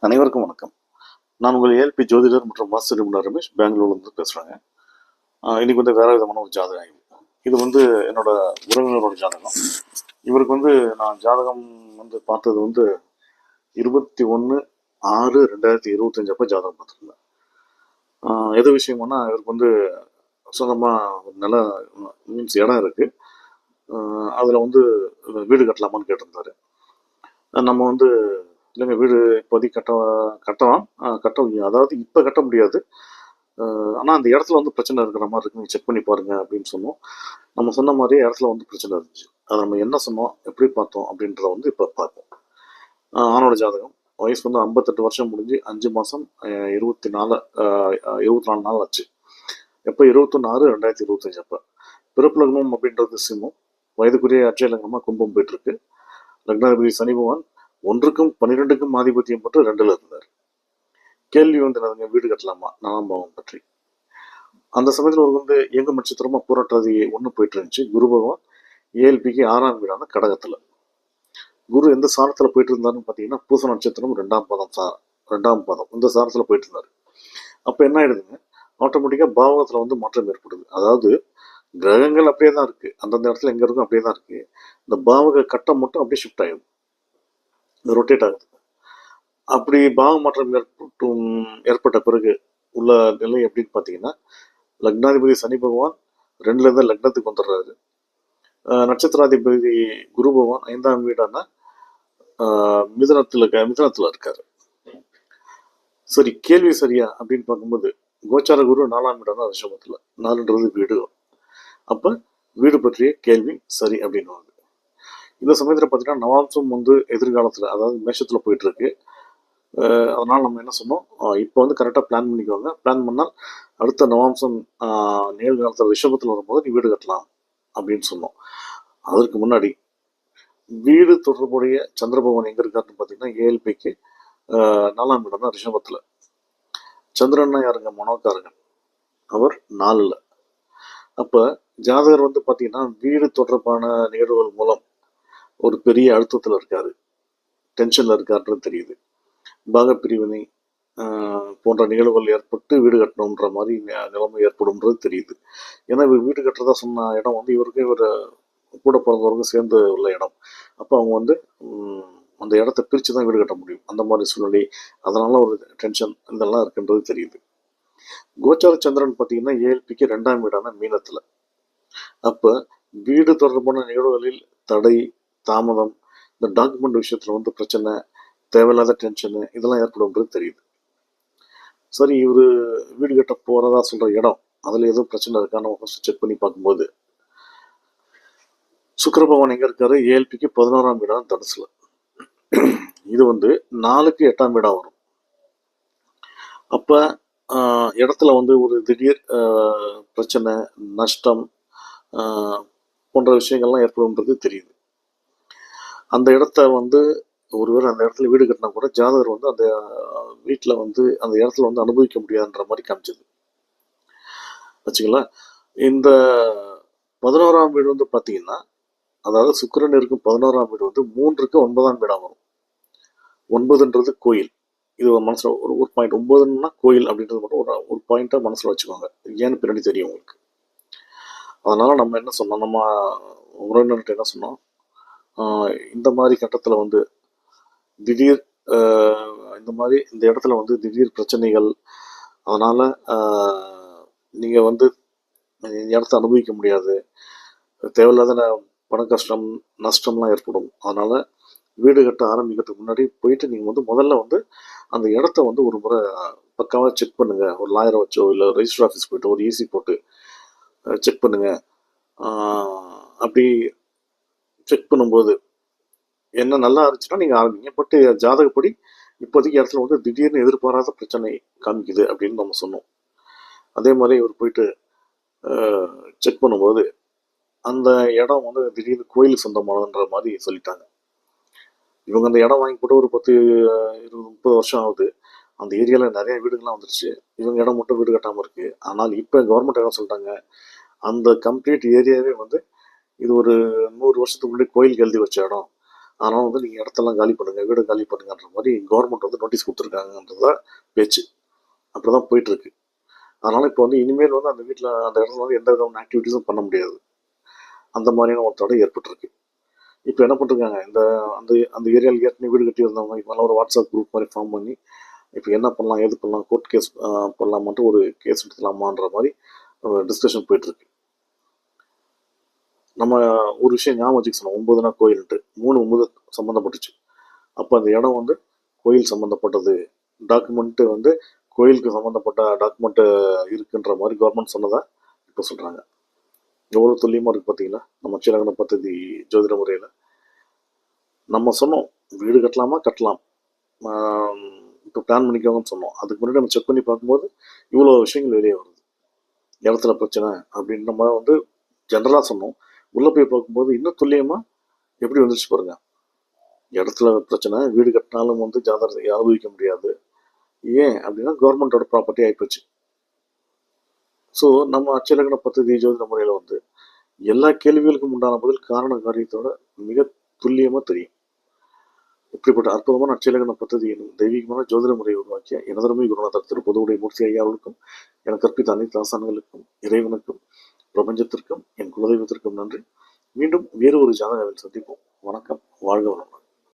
அனைவருக்கும் வணக்கம். நான் உங்கள் ஏஎல்பி ஜோதிடர் மற்றும் மாஸ்டர் நிபுணர் ரமேஷ் பெங்களூர்லேருந்து பேசுகிறேங்க. இன்னைக்கு வேற விதமான ஒரு ஜாதகம் ஆய்வு. இது என்னோட உறவினரோட ஜாதகம். இவருக்கு நான் ஜாதகம் பார்த்தது 21/6/2025 அப்போ ஜாதகம் பார்த்துருந்தேன். எது விஷயம்னா இவருக்கு சொந்தமாக ஒரு நில மீன்ஸ் இடம் இருக்குது. அதில் வீடு கட்டலாமான்னு கேட்டிருந்தாரு. நம்ம இல்லைங்க, வீடு இப்போதைக்கு கட்டலாம், அதாவது இப்போ கட்ட முடியாது, ஆனால் அந்த இடத்துல பிரச்சனை இருக்கிற மாதிரி இருக்கு, நீங்கள் செக் பண்ணி பாருங்க அப்படின்னு சொன்னோம். நம்ம சொன்ன மாதிரியே இடத்துல பிரச்சனை இருந்துச்சு. அதை நம்ம என்ன சொன்னோம், எப்படி பார்த்தோம் அப்படின்றத இப்போ பார்ப்போம். ஆணோட ஜாதகம், வயசு 58 வருஷம் முடிஞ்சு 5 மாதம் 24 நாள் ஆச்சு. எப்போ 21/6/2025 அப்போ. பிறப்பு லக்னம் அப்படின்றது சிம்மம், வயதுக்குரிய அட்சய லக்னமாக கும்பம் போயிட்டு இருக்கு. லக்னாதிபதி சனி பகவான் 1க்கும் 12க்கும் ஆதிபத்தியம் பெற்று 2ல் இருந்தார். கேள்வி என்னதுங்க, வீடு கட்டலாமா 4ஆம் பாவம் பற்றி. அந்த சமயத்தில் ஒரு இயங்கு நட்சத்திரமா போராட்டாதி 1 போயிட்டு இருந்துச்சு. குரு பகவான் ஏஎல்பிக்கு 6ஆம் வீடான கடகத்துல. குரு எந்த சாரத்துல போயிட்டு இருந்தாருன்னு பார்த்தீங்கன்னா பூச நட்சத்திரம் 2ஆம் பாதம் இந்த சாரத்துல போயிட்டு இருந்தாரு. அப்போ என்ன ஆயிடுதுங்க, ஆட்டோமேட்டிக்கா பாவகத்துல மாற்றம் ஏற்படுது. அதாவது கிரகங்கள் அப்படியே தான் இருக்கு, அந்தந்த இடத்துல எங்க இருக்கும் அப்படியே தான் இருக்கு. இந்த பாவக கட்டம் மட்டும் அப்படியே ஷிஃப்ட் ஆயிடும், ரொட்டேட் ஆகுது. அப்படி பாவ மாற்றம் ஏற்பட்ட பிறகு உள்ள நிலை எப்படின்னு பார்த்தீங்கன்னா, லக்னாதிபதி சனி பகவான் 2ல இருந்து லக்னத்துக்கு வந்துடுறாரு. நட்சத்திராதிபதி குரு பகவான் 5ஆம் வீடான மிதனத்துல இருக்காரு. சரி, கேள்வி சரியா அப்படின்னு பார்க்கும்போது கோச்சார குரு 4ஆம் வீடான ரிஷபத்துல, 4ன்றது வீடு. அப்ப வீடு பற்றிய கேள்வி சரி அப்படின்னு வருது. இந்த சமயத்துல பார்த்தீங்கன்னா நவாம்சம் எதிர்காலத்துல, அதாவது மேஷத்துல போயிட்டு இருக்கு. அதனால நம்ம என்ன சொன்னோம், இப்போ கரெக்டாக பிளான் பண்ணிக்கோங்க. பிளான் பண்ணால் அடுத்த நவாம்சம் நிகழ்காலத்தில் ரிஷபத்தில் வரும்போது நீ வீடு கட்டலாம் அப்படின்னு சொன்னோம். அதற்கு முன்னாடி வீடு தொடர்புடைய சந்திர பகவான் எங்க இருக்காருன்னு பார்த்தீங்கன்னா ஏஎல்பிக்கு 4ஆம் இடம் தான் ரிஷபத்தில். சந்திரன்னா யாருங்க, மனோகாரகன், அவர் 4ல். அப்போ ஜாதகர் பார்த்தீங்கன்னா வீடு தொடர்பான நிகழ்வுகள் மூலம் ஒரு பெரிய அழுத்தத்தில் இருக்காரு, டென்ஷனில் இருக்காருன்றது தெரியுது. பாகப்பிரிவினை போன்ற நிகழ்வுகள் ஏற்பட்டு வீடு கட்டணுன்ற மாதிரி நிலைமை ஏற்படும்ன்றது தெரியுது. ஏன்னா இவர் வீடு கட்டுறதா சொன்ன இடம் இவருக்கு இவர் கூட பிறந்தவருக்கும் சேர்ந்து உள்ள இடம். அப்போ அவங்க அந்த இடத்த பிரித்து தான் வீடு கட்ட முடியும், அந்த மாதிரி சூழ்நிலை. அதனால ஒரு டென்ஷன் இதெல்லாம் இருக்குன்றது தெரியுது. கோச்சார சந்திரன் பார்த்தீங்கன்னா ஏஎல்பிக்கு 2ஆம் வீடான மீனத்தில். அப்போ வீடு தொடர்பான நிகழ்வுகளில் தடை, தாமதம், இந்த டாக்குமெண்ட் விஷயத்தில் பிரச்சனை, தேவையில்லாத டென்ஷனு இதெல்லாம் ஏற்படும்ன்றது தெரியுது. சரி, இவர் வீடு கட்ட போகிறதா சொல்கிற இடம் அதில் எதுவும் பிரச்சனை இருக்கான்னு நம்ம ஃபஸ்ட்டு செக் பண்ணி பார்க்கும்போது சுக்கிர பகவான் எங்கே இருக்காரு, ஏஎல்பிக்கு 11ஆம் வீடான தனுசுல. இது 4க்கு 8ஆம் வீடாக வரும். அப்போ இடத்துல ஒரு திடீர் பிரச்சனை, நஷ்டம் போன்ற விஷயங்கள்லாம் ஏற்படும்ன்றது தெரியுது. அந்த இடத்த ஒருவேளை அந்த இடத்துல வீடு கட்டினா கூட ஜாதகர் அந்த வீட்டில் அந்த இடத்துல அனுபவிக்க முடியாதுன்ற மாதிரி காமிச்சது வச்சுக்கலாம். இந்த 11ஆம் வீடு பார்த்தீங்கன்னா, அதாவது சுக்கிரன் இருக்கும் 11ஆம் வீடு 3க்கு 9ஆம் வீடாக வரும். 9ன்றது கோயில். இது மனசில் ஒரு பாயிண்ட். 9ன்னா கோயில் அப்படின்றது மட்டும் ஒரு பாயிண்ட்டாக மனசில் வச்சுக்கோங்க, ஏன்னு பின்னாடி தெரியும் உங்களுக்கு. அதனால நம்ம என்ன சொன்னோம், நம்ம உறவினர்கிட்ட என்ன சொன்னோம், இந்த மாதிரி கட்டத்தில் திடீர் இந்த மாதிரி இந்த இடத்துல திடீர் பிரச்சனைகள், அதனால் நீங்கள் இடத்த அனுபவிக்க முடியாது, தேவையில்லாத பண கஷ்டம், நஷ்டம்லாம் ஏற்படும். அதனால் வீடு கட்ட ஆரம்பிக்கிறதுக்கு முன்னாடி போயிட்டு நீங்கள் முதல்ல அந்த இடத்த ஒரு முறை பக்காவாக செக் பண்ணுங்கள். ஒரு லாயரை வச்சோ இல்லை ரெஜிஸ்டர் ஆஃபீஸ் போய்ட்டு ஒரு ஈசி போட்டு செக் பண்ணுங்கள். அப்படி செக் பண்ணும்போது என்ன நல்லா இருந்துச்சுன்னா நீங்கள் ஆரம்பிங்க. பட் ஜாதகப்படி இப்போதைக்கு இடத்துல திடீர்னு எதிர்பாராத பிரச்சனை காமிக்குது அப்படின்னு நம்ம சொன்னோம். அதே மாதிரி இவர் போயிட்டு செக் பண்ணும்போது அந்த இடம் திடீர்னு கோயிலுக்கு சொந்தமானதுன்ற மாதிரி சொல்லிட்டாங்க. இவங்க அந்த இடம் வாங்கி போட்டு ஒரு 10, 20, 30 வருஷம் ஆகுது. அந்த ஏரியாவில் நிறைய வீடுகள்லாம் வந்துருச்சு. இவங்க இடம் மட்டும் வீடு கட்டாமல் இருக்கு. ஆனால் இப்போ கவர்மெண்ட் என்ன சொல்லிட்டாங்க, அந்த கம்ப்ளீட் ஏரியாவே இது ஒரு 100 வருஷத்துக்கு முன்னாடி கோயிலுக்கு எழுதி வச்ச இடம், அதனால் வந்து நீங்கள் இடத்தெல்லாம் காலி பண்ணுங்கள், வீடை காலி பண்ணுங்கன்ற மாதிரி கவர்மெண்ட் வந்து நோட்டீஸ் கொடுத்துருக்காங்கன்றதான் பேச்சு. அப்படி தான் போயிட்டுருக்கு. அதனால் இப்போ வந்து இனிமேல் வந்து அந்த வீட்டில் அந்த இடத்துல வந்து எந்த விதமான ஆக்டிவிட்டீஸும் பண்ண முடியாது. அந்த மாதிரியான ஒரு தடை ஏற்பட்டிருக்கு. இப்போ என்ன பண்ணிருக்காங்க, இந்த அந்த அந்த ஏரியாவில் ஏற்கனவே வீடு கட்டி இருந்தவங்க இப்போலாம் ஒரு வாட்ஸ்அப் குரூப் மாதிரி ஃபார்ம் பண்ணி இப்போ என்ன பண்ணலாம், ஏது பண்ணலாம், கோர்ட் கேஸ் பண்ணலாமான்ட்டு ஒரு கேஸ் எடுத்துக்கலாமான்ற மாதிரி டிஸ்கஷன் போயிட்டுருக்கு. நம்ம ஒரு விஷயம் ஞாபகம் வச்சுக்க சொன்னோம், 9னா கோயில்ன்ட்டு 3 சம்மந்தப்பட்டுச்சு. அப்போ அந்த இடம் வந்து கோயில் சம்மந்தப்பட்டது, டாக்குமெண்ட்டு வந்து கோயிலுக்கு சம்மந்தப்பட்ட டாக்குமெண்ட்டு இருக்குன்ற மாதிரி கவர்மெண்ட் சொன்னதா இப்போ சொல்கிறாங்க. எவ்வளோ துல்லியமாக இருக்குது பார்த்தீங்களா நம்ம ஸ்ரீரங்கன பദ്ധதி ஜோதிட முறையில். நம்ம சொன்னோம் வீடு கட்டலாமா கட்டலாம், இப்போ பிளான் பண்ணிக்கோங்கன்னு சொன்னோம். அதுக்கு முன்னாடி நம்ம செக் பண்ணி பார்க்கும்போது இவ்வளோ விஷயங்கள் வெளியே வருது. இடத்துல பிரச்சனை அப்படின்ற மாதிரி வந்து ஜென்ரலாக சொன்னோம். உள்ளே போய் பார்க்கும்போது இன்னும் துல்லியமாக எப்படி வந்துருச்சு பாருங்க. இடத்துல பிரச்சனை, வீடு கட்டினாலும் வந்து ஜாதகத்தை அனுபவிக்க முடியாது. ஏன் அப்படின்னா கவர்மெண்டோட ப்ராப்பர்ட்டி ஆகிப்போச்சு. ஸோ நம்ம அச்சலக்கண பദ്ധதி ஜோதிட முறையில் வந்து எல்லா கேள்விகளுக்கும் உண்டான பதில் காரண காரியத்தோட மிக துல்லியமாக தெரியும். இப்படிப்பட்ட அற்புதமான அச்சலக்கண பദ്ധதி எனும் தெய்வீகமான ஜோதிட முறையை உருவாக்கிய எனதருமை குருநாதர் திரு பொதுவுடை மூர்த்தி ஐயா அவர்களுக்கும் எனக்கு கற்பித்த அனைத்து ஆசான்களுக்கும் இறைவனுக்கும் பிரபஞ்சத்திற்கும் என் குலதெய்வத்திற்கும் நன்றி. மீண்டும் வேறு ஒரு ஜாதகவில் சந்திப்போம். வணக்கம். வாழ்க வளமுடன்.